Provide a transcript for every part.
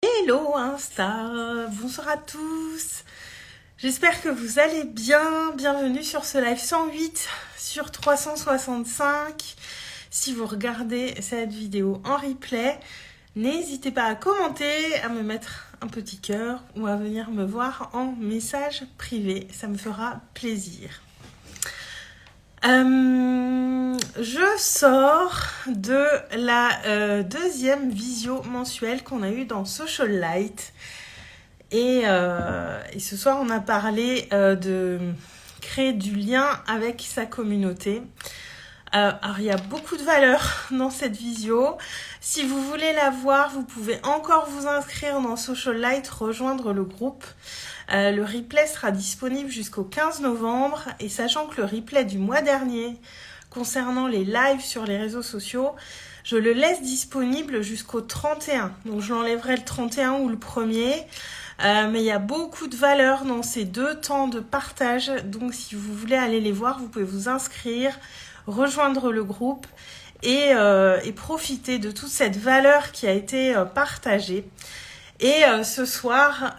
Hello Insta, bonsoir à tous. J'espère que vous allez bien. Bienvenue sur ce live 108 sur 365. Si vous regardez cette vidéo en replay, n'hésitez pas à commenter, à me mettre un petit cœur ou à venir me voir en message privé. Ça me fera plaisir. Je sors de la deuxième visio mensuelle qu'on a eue dans Social Light. Et ce soir, on a parlé de créer du lien avec sa communauté. Alors, il y a beaucoup de valeur dans cette visio. Si vous voulez la voir, vous pouvez encore vous inscrire dans Social Light, rejoindre le groupe. Le replay sera disponible jusqu'au 15 novembre. Et sachant que le replay du mois dernier, concernant les lives sur les réseaux sociaux, je le laisse disponible jusqu'au 31. Donc, je l'enlèverai le 31 ou le 1er. Mais il y a beaucoup de valeur dans ces deux temps de partage. Donc, si vous voulez aller les voir, vous pouvez vous inscrire, rejoindre le groupe et profiter de toute cette valeur qui a été partagée. Et ce soir,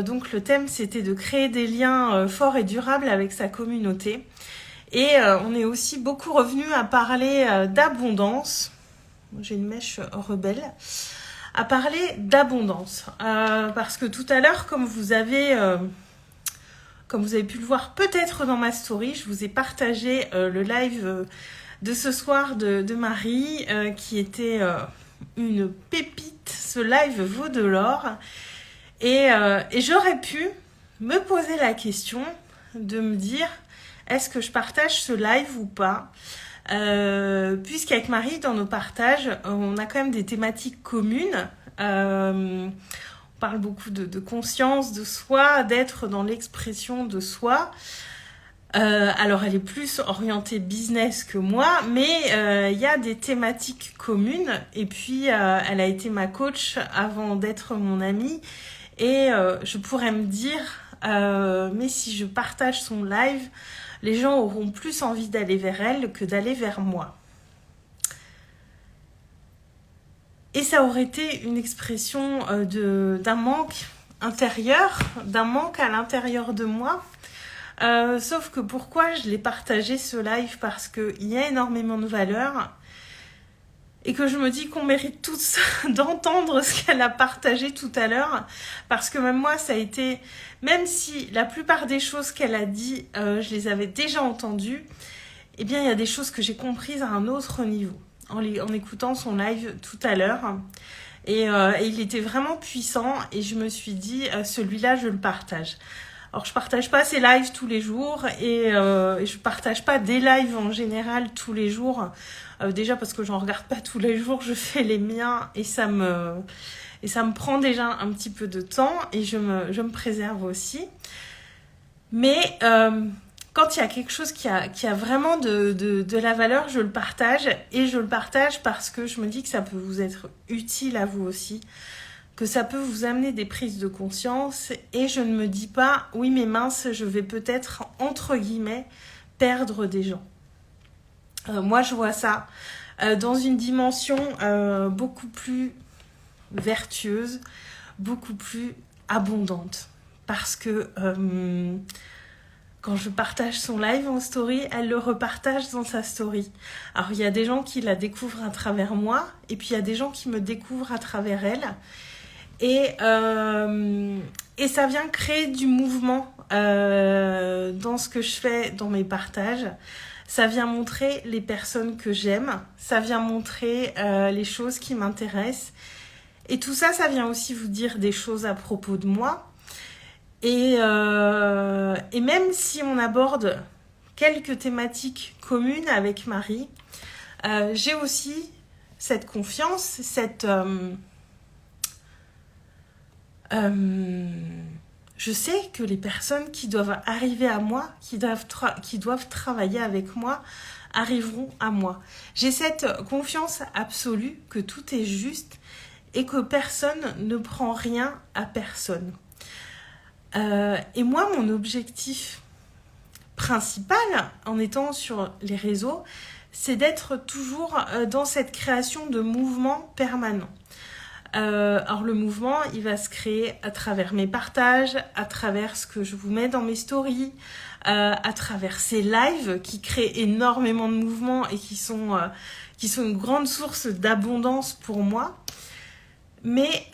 donc le thème, c'était de créer des liens forts et durables avec sa communauté. Et on est aussi beaucoup revenu à parler d'abondance. J'ai une mèche rebelle. À parler d'abondance. Parce que tout à l'heure, comme vous avez pu le voir peut-être dans ma story, je vous ai partagé le live de ce soir de Marie, qui était une pépite. Ce live vaut de l'or. Et j'aurais pu me poser la question de me dire, est-ce que je partage ce live ou pas ? Puisqu'avec Marie, dans nos partages, on a quand même des thématiques communes. On parle beaucoup de conscience, de soi, d'être dans l'expression de soi. Alors, elle est plus orientée business que moi, mais il y a des thématiques communes. Et puis, elle a été ma coach avant d'être mon amie. Et je pourrais me dire, mais si je partage son live, les gens auront plus envie d'aller vers elle que d'aller vers moi. Et ça aurait été une expression d'un manque intérieur, d'un manque à l'intérieur de moi. Sauf que pourquoi je l'ai partagé ce live ? Parce qu'il y a énormément de valeur et que je me dis qu'on mérite tous d'entendre ce qu'elle a partagé tout à l'heure. Parce que même moi, ça a été... Même si la plupart des choses qu'elle a dit, je les avais déjà entendues, eh bien, il y a des choses que j'ai comprises à un autre niveau en écoutant son live tout à l'heure. Et il était vraiment puissant et je me suis dit, celui-là, je le partage. Alors, je partage pas ces lives tous les jours et je partage pas des lives en général tous les jours. Déjà parce que j'en regarde pas tous les jours, je fais les miens et ça me prend déjà un petit peu de temps et je me préserve aussi. Mais quand il y a quelque chose qui a vraiment de la valeur, je le partage. Et je le partage parce que je me dis que ça peut vous être utile à vous aussi, que ça peut vous amener des prises de conscience. Et je ne me dis pas, oui mais mince, je vais peut-être, entre guillemets, perdre des gens. Moi, je vois ça dans une dimension beaucoup plus vertueuse, beaucoup plus abondante. Parce que quand je partage son live en story, elle le repartage dans sa story. Alors, il y a des gens qui la découvrent à travers moi, et puis il y a des gens qui me découvrent à travers elle. Et ça vient créer du mouvement dans ce que je fais, dans mes partages. Ça vient montrer les personnes que j'aime. Ça vient montrer les choses qui m'intéressent. Et tout ça, ça vient aussi vous dire des choses à propos de moi. Et même si on aborde quelques thématiques communes avec Marie, j'ai aussi cette confiance, je sais que les personnes qui doivent arriver à moi, qui doivent travailler avec moi, arriveront à moi. J'ai cette confiance absolue que tout est juste et que personne ne prend rien à personne. Et moi, mon objectif principal, en étant sur les réseaux, c'est d'être toujours dans cette création de mouvement permanent. Alors le mouvement, il va se créer à travers mes partages, à travers ce que je vous mets dans mes stories, à travers ces lives qui créent énormément de mouvements et qui sont une grande source d'abondance pour moi. Mais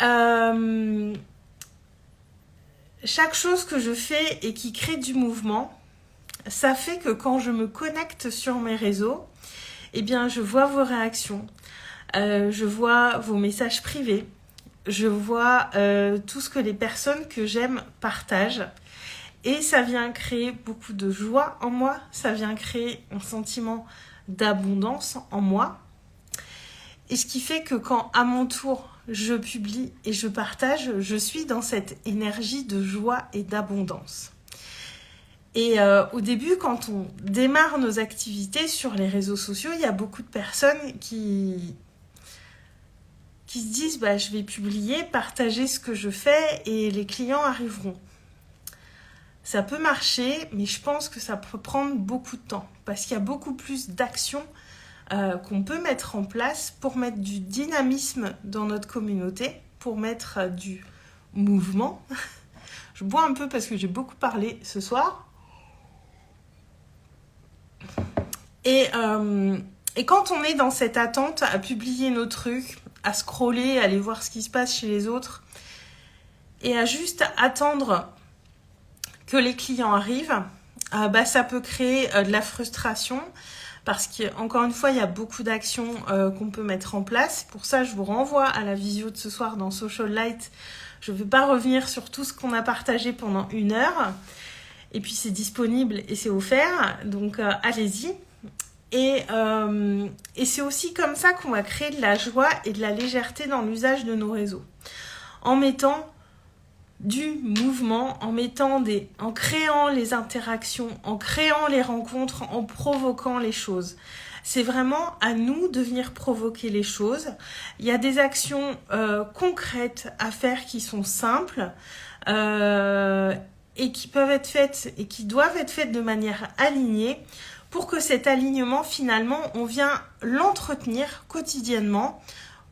chaque chose que je fais et qui crée du mouvement, ça fait que quand je me connecte sur mes réseaux, eh bien, je vois vos réactions, je vois vos messages privés, je vois tout ce que les personnes que j'aime partagent. Et ça vient créer beaucoup de joie en moi, ça vient créer un sentiment d'abondance en moi. Et ce qui fait que quand, à mon tour, je publie et je partage, je suis dans cette énergie de joie et d'abondance. Et au début, quand on démarre nos activités sur les réseaux sociaux, il y a beaucoup de personnes qui se disent je vais publier, partager ce que je fais et les clients arriveront. Ça peut marcher, mais je pense que ça peut prendre beaucoup de temps parce qu'il y a beaucoup plus d'actions qu'on peut mettre en place pour mettre du dynamisme dans notre communauté, pour mettre du mouvement. Je bois un peu parce que j'ai beaucoup parlé ce soir. Et quand on est dans cette attente à publier nos trucs, à scroller, à aller voir ce qui se passe chez les autres, et à juste attendre que les clients arrivent, ça peut créer de la frustration parce qu'encore une fois, il y a beaucoup d'actions qu'on peut mettre en place. Pour ça, je vous renvoie à la visio de ce soir dans Social Light. Je ne vais pas revenir sur tout ce qu'on a partagé pendant 1 heure. Et puis, c'est disponible et c'est offert. Donc, allez-y. Et c'est aussi comme ça qu'on va créer de la joie et de la légèreté dans l'usage de nos réseaux. En mettant du mouvement, en créant les interactions, en créant les rencontres, en provoquant les choses. C'est vraiment à nous de venir provoquer les choses. Il y a des actions concrètes à faire qui sont simples et qui peuvent être faites et qui doivent être faites de manière alignée pour que cet alignement, finalement, on vient l'entretenir quotidiennement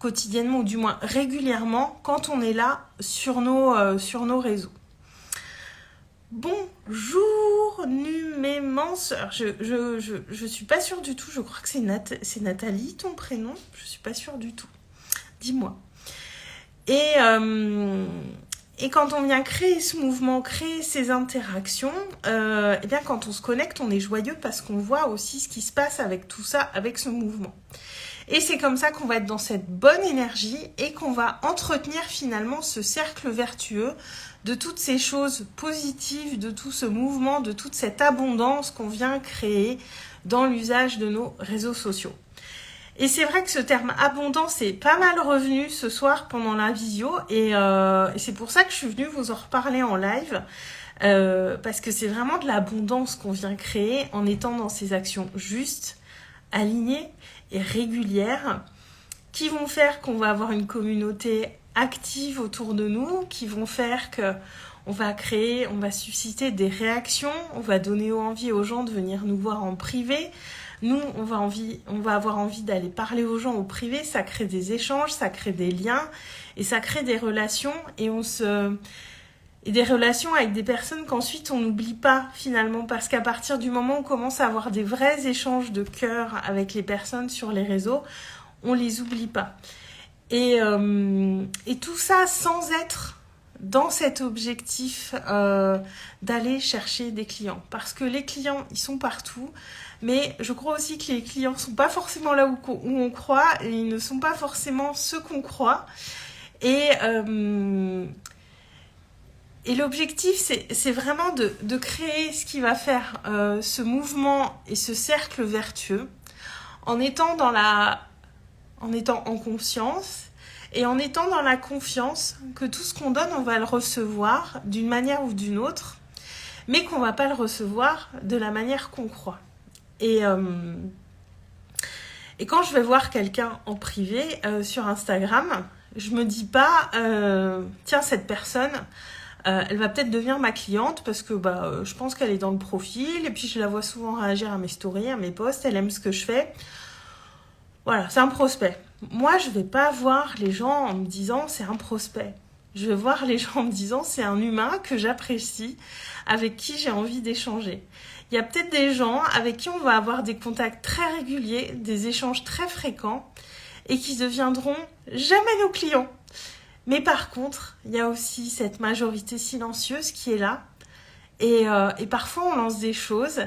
ou du moins régulièrement quand on est là sur nos réseaux. Bonjour Numémence. Je suis pas sûre du tout, je crois que c'est Nathalie ton prénom, je suis pas sûre du tout. Dis-moi. Et quand on vient créer ce mouvement, créer ces interactions, eh bien quand on se connecte, on est joyeux parce qu'on voit aussi ce qui se passe avec tout ça, avec ce mouvement. Et c'est comme ça qu'on va être dans cette bonne énergie et qu'on va entretenir finalement ce cercle vertueux de toutes ces choses positives, de tout ce mouvement, de toute cette abondance qu'on vient créer dans l'usage de nos réseaux sociaux. Et c'est vrai que ce terme abondance est pas mal revenu ce soir pendant la visio et c'est pour ça que je suis venue vous en reparler en live parce que c'est vraiment de l'abondance qu'on vient créer en étant dans ces actions justes, alignées et régulières qui vont faire qu'on va avoir une communauté active autour de nous, qui vont faire que on va susciter des réactions, on va donner envie aux gens de venir nous voir en privé. Nous, on va avoir envie d'aller parler aux gens au privé, ça crée des échanges, ça crée des liens et ça crée des relations et des relations avec des personnes qu'ensuite on n'oublie pas finalement parce qu'à partir du moment où on commence à avoir des vrais échanges de cœur avec les personnes sur les réseaux, on les oublie pas. Et tout ça sans être dans cet objectif d'aller chercher des clients. Parce que les clients, ils sont partout, mais je crois aussi que les clients ne sont pas forcément là où on croit et ils ne sont pas forcément ceux qu'on croit. Et l'objectif, c'est vraiment de créer ce qui va faire ce mouvement et ce cercle vertueux en étant en conscience et en étant dans la confiance que tout ce qu'on donne, on va le recevoir d'une manière ou d'une autre, mais qu'on ne va pas le recevoir de la manière qu'on croit. Et quand je vais voir quelqu'un en privé sur Instagram, je me dis pas tiens, cette personne elle va peut-être devenir ma cliente parce que je pense qu'elle est dans le profil et puis je la vois souvent réagir à mes stories, à mes posts, elle aime ce que je fais. Voilà, c'est un prospect. moi, je vais pas voir les gens en me disant c'est un prospect. Je vais voir les gens en me disant c'est un humain que j'apprécie, avec qui j'ai envie d'échanger. Il y a peut-être des gens avec qui on va avoir des contacts très réguliers, des échanges très fréquents et qui deviendront jamais nos clients. Mais par contre, il y a aussi cette majorité silencieuse qui est là et parfois on lance des choses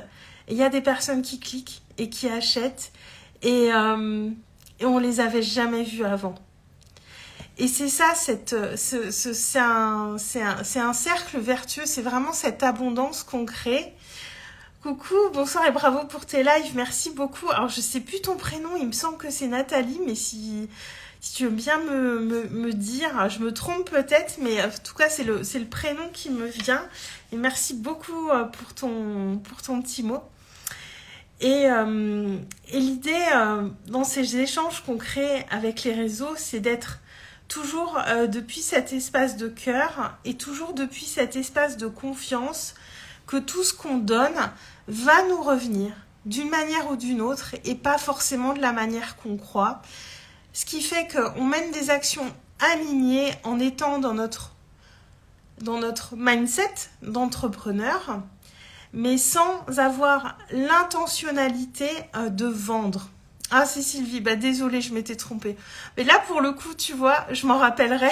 et il y a des personnes qui cliquent et qui achètent et on les avait jamais vues avant. Et c'est ça, c'est un cercle vertueux, c'est vraiment cette abondance qu'on crée. Coucou, bonsoir et bravo pour tes lives, merci beaucoup. Alors je sais plus ton prénom, il me semble que c'est Nathalie, mais si tu veux bien me dire, je me trompe peut-être, mais en tout cas c'est le prénom qui me vient. Et merci beaucoup pour ton petit mot. Et l'idée dans ces échanges qu'on crée avec les réseaux, c'est d'être toujours depuis cet espace de cœur et toujours depuis cet espace de confiance que tout ce qu'on donne va nous revenir d'une manière ou d'une autre et pas forcément de la manière qu'on croit. Ce qui fait qu'on mène des actions alignées en étant dans notre mindset d'entrepreneur, mais sans avoir l'intentionnalité de vendre. Ah, c'est Sylvie, désolée, je m'étais trompée. Mais là, pour le coup, tu vois, je m'en rappellerai.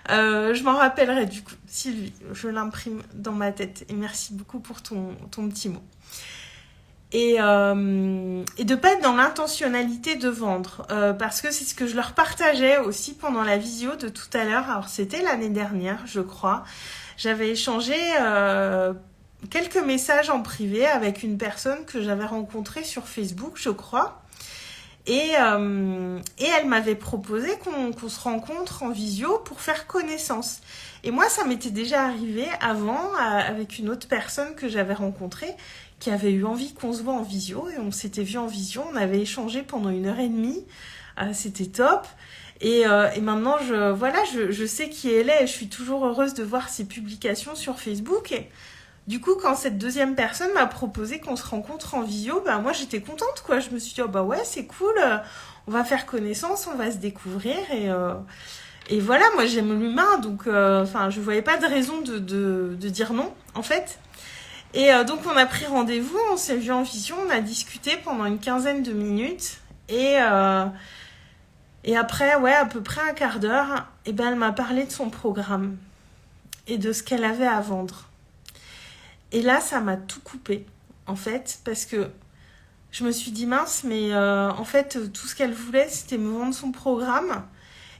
Je m'en rappellerai du coup. Sylvie, je l'imprime dans ma tête. Et merci beaucoup pour ton petit mot. Et de pas être dans l'intentionnalité de vendre. Parce que c'est ce que je leur partageais aussi pendant la visio de tout à l'heure. Alors, c'était l'année dernière, je crois. J'avais échangé quelques messages en privé avec une personne que j'avais rencontrée sur Facebook, je crois. Et elle m'avait proposé qu'on se rencontre en visio pour faire connaissance. Et moi, ça m'était déjà arrivé avant avec une autre personne que j'avais rencontrée qui avait eu envie qu'on se voit en visio. Et on s'était vu en visio, on avait échangé pendant 1h30. C'était top. Et maintenant, je sais qui elle est et je suis toujours heureuse de voir ses publications sur Facebook. Et du coup, quand cette deuxième personne m'a proposé qu'on se rencontre en visio, moi j'étais contente quoi. Je me suis dit ouais, c'est cool, on va faire connaissance, on va se découvrir et voilà, moi j'aime l'humain donc je voyais pas de raison de dire non en fait. Et donc on a pris rendez-vous, on s'est vu en visio, on a discuté pendant une 15aine de minutes et après à peu près un quart d'heure, elle m'a parlé de son programme et de ce qu'elle avait à vendre. Et là, ça m'a tout coupé, en fait, parce que je me suis dit, mince, mais en fait, tout ce qu'elle voulait, c'était me vendre son programme.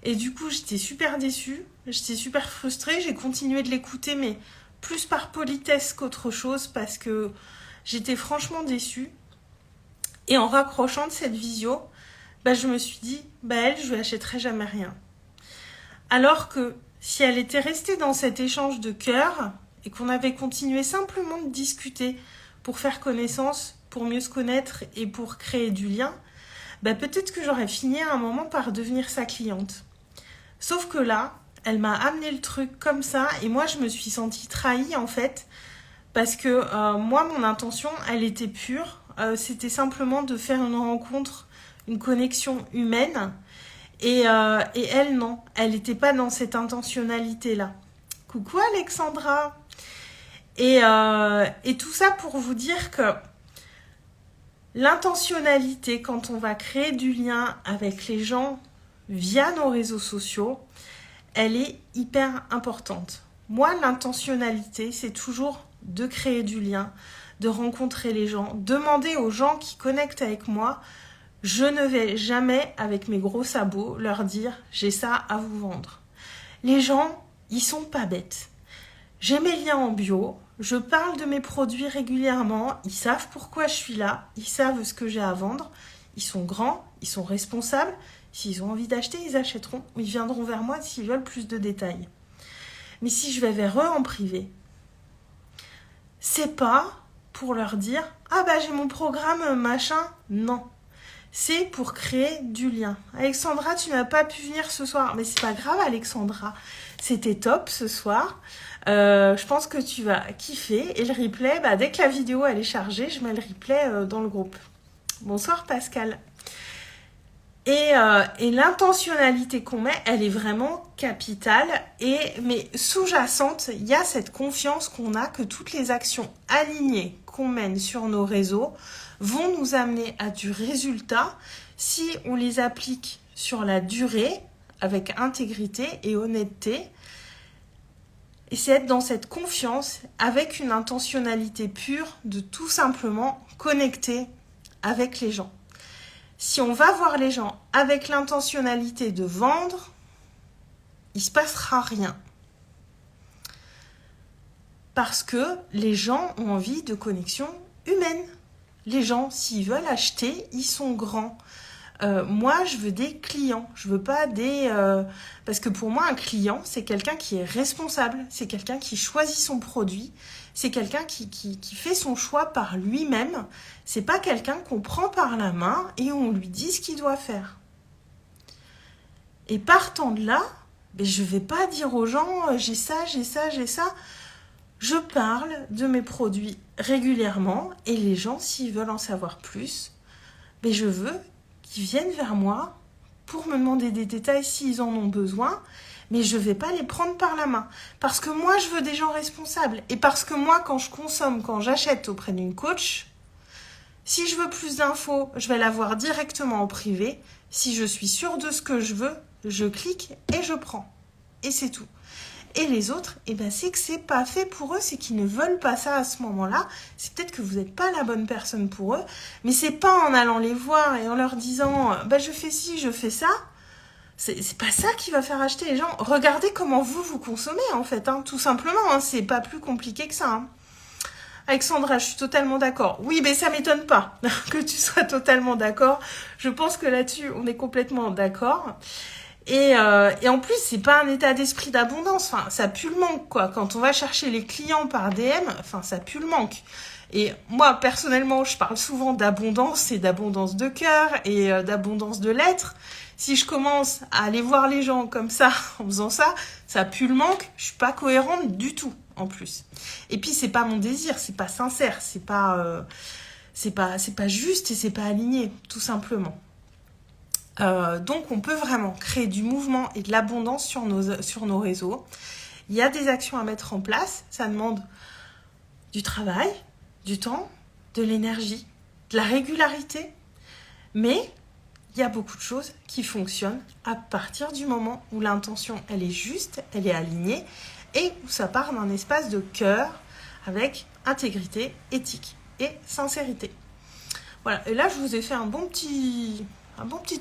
Et du coup, j'étais super déçue, j'étais super frustrée, j'ai continué de l'écouter, mais plus par politesse qu'autre chose, parce que j'étais franchement déçue. Et en raccrochant de cette visio, je me suis dit, elle, je lui achèterai jamais rien. Alors que si elle était restée dans cet échange de cœur, et qu'on avait continué simplement de discuter pour faire connaissance, pour mieux se connaître et pour créer du lien, peut-être que j'aurais fini à un moment par devenir sa cliente. Sauf que là, elle m'a amené le truc comme ça et moi je me suis sentie trahie en fait parce que moi mon intention elle était pure, c'était simplement de faire une rencontre, une connexion humaine et elle non, elle n'était pas dans cette intentionnalité là. Coucou Alexandra. Et tout ça pour vous dire que l'intentionnalité, quand on va créer du lien avec les gens via nos réseaux sociaux, elle est hyper importante. Moi, l'intentionnalité, c'est toujours de créer du lien, de rencontrer les gens, demander aux gens qui connectent avec moi, je ne vais jamais, avec mes gros sabots, leur dire « j'ai ça à vous vendre ». Les gens, ils sont pas bêtes. J'ai mes liens en bio, je parle de mes produits régulièrement, ils savent pourquoi je suis là, ils savent ce que j'ai à vendre, ils sont grands, ils sont responsables, s'ils ont envie d'acheter, ils achèteront, ils viendront vers moi s'ils veulent plus de détails. Mais si je vais vers eux en privé, c'est pas pour leur dire « ah j'ai mon programme machin », non. C'est pour créer du lien. Alexandra, tu n'as pas pu venir ce soir, mais c'est pas grave Alexandra, c'était top ce soir. Je pense que tu vas kiffer. Et le replay, dès que la vidéo elle est chargée, je mets le replay dans le groupe. Bonsoir Pascal. Et l'intentionnalité qu'on met, elle est vraiment capitale. Mais sous-jacente, il y a cette confiance qu'on a que toutes les actions alignées qu'on mène sur nos réseaux vont nous amener à du résultat si on les applique sur la durée, avec intégrité et honnêteté. Et c'est être dans cette confiance, avec une intentionnalité pure de tout simplement connecter avec les gens. Si on va voir les gens avec l'intentionnalité de vendre, il ne se passera rien. Parce que les gens ont envie de connexion humaine. Les gens, s'ils veulent acheter, ils sont grands. Moi, je veux des clients. Je veux pas des... Parce que pour moi, un client, c'est quelqu'un qui est responsable. C'est quelqu'un qui choisit son produit. C'est quelqu'un qui fait son choix par lui-même. C'est pas quelqu'un qu'on prend par la main et on lui dit ce qu'il doit faire. Et partant de là, je vais pas dire aux gens j'ai ça. Je parle de mes produits régulièrement et les gens, s'ils veulent en savoir plus, je veux qu'ils viennent vers moi pour me demander des détails s'ils en ont besoin, mais je ne vais pas les prendre par la main. Parce que moi, je veux des gens responsables. Et parce que moi, quand je consomme, quand j'achète auprès d'une coach, si je veux plus d'infos, je vais la voir directement en privé. Si je suis sûre de ce que je veux, je clique et je prends. Et c'est tout. Et les autres, c'est que c'est pas fait pour eux, c'est qu'ils ne veulent pas ça à ce moment-là. C'est peut-être que vous n'êtes pas la bonne personne pour eux, mais c'est pas en allant les voir et en leur disant je fais ci, je fais ça. C'est pas ça qui va faire acheter les gens. Regardez comment vous consommez en fait, tout simplement. C'est pas plus compliqué que ça. Alexandra, je suis totalement d'accord. Oui, mais ça m'étonne pas que tu sois totalement d'accord. Je pense que là-dessus, on est complètement d'accord. Et en plus, c'est pas un état d'esprit d'abondance. Ça pue le manque, quoi. Quand on va chercher les clients par DM, ça pue le manque. Et moi, personnellement, je parle souvent d'abondance et d'abondance de cœur et d'abondance de lettres. Si je commence à aller voir les gens comme ça, en faisant ça, ça pue le manque. Je suis pas cohérente du tout, en plus. Et puis, c'est pas mon désir, c'est pas sincère, c'est pas juste et c'est pas aligné, tout simplement. Donc on peut vraiment créer du mouvement et de l'abondance sur nos réseaux. Il y a des actions à mettre en place, ça demande du travail, du temps, de l'énergie, de la régularité, mais il y a beaucoup de choses qui fonctionnent à partir du moment où l'intention elle est juste, elle est alignée et où ça part d'un espace de cœur avec intégrité, éthique et sincérité. Voilà, et là je vous ai fait un bon petit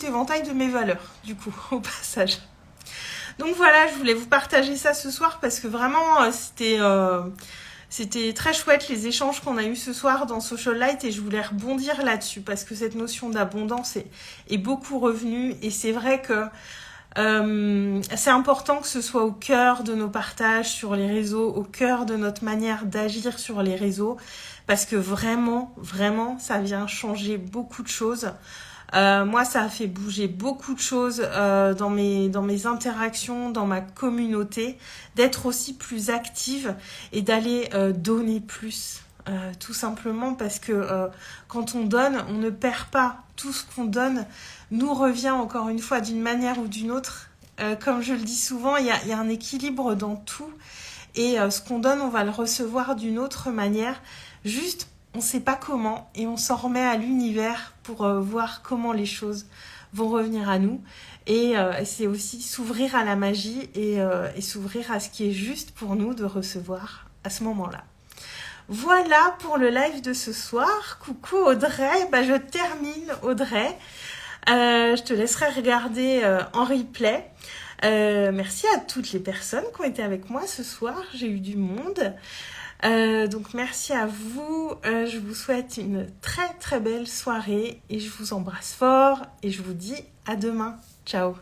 éventail de mes valeurs, du coup, au passage. Donc voilà, je voulais vous partager ça ce soir parce que vraiment, c'était très chouette les échanges qu'on a eus ce soir dans Social Light et je voulais rebondir là-dessus parce que cette notion d'abondance est beaucoup revenue et c'est vrai que c'est important que ce soit au cœur de nos partages sur les réseaux, au cœur de notre manière d'agir sur les réseaux parce que vraiment, ça vient changer beaucoup de choses. Moi, ça a fait bouger beaucoup de choses dans mes interactions, dans ma communauté, d'être aussi plus active et d'aller donner plus, tout simplement parce que quand on donne, on ne perd pas. Tout ce qu'on donne nous revient encore une fois d'une manière ou d'une autre. Comme je le dis souvent, il y a un équilibre dans tout et ce qu'on donne, on va le recevoir d'une autre manière. Juste, on ne sait pas comment et on s'en remet à l'univers pour voir comment les choses vont revenir à nous. Et c'est aussi s'ouvrir à la magie et s'ouvrir à ce qui est juste pour nous de recevoir à ce moment-là. Voilà pour le live de ce soir. Coucou Audrey, je termine Audrey. Je te laisserai regarder en replay. Merci à toutes les personnes qui ont été avec moi ce soir. J'ai eu du monde. Donc merci à vous, je vous souhaite une très très belle soirée et je vous embrasse fort et je vous dis à demain. Ciao.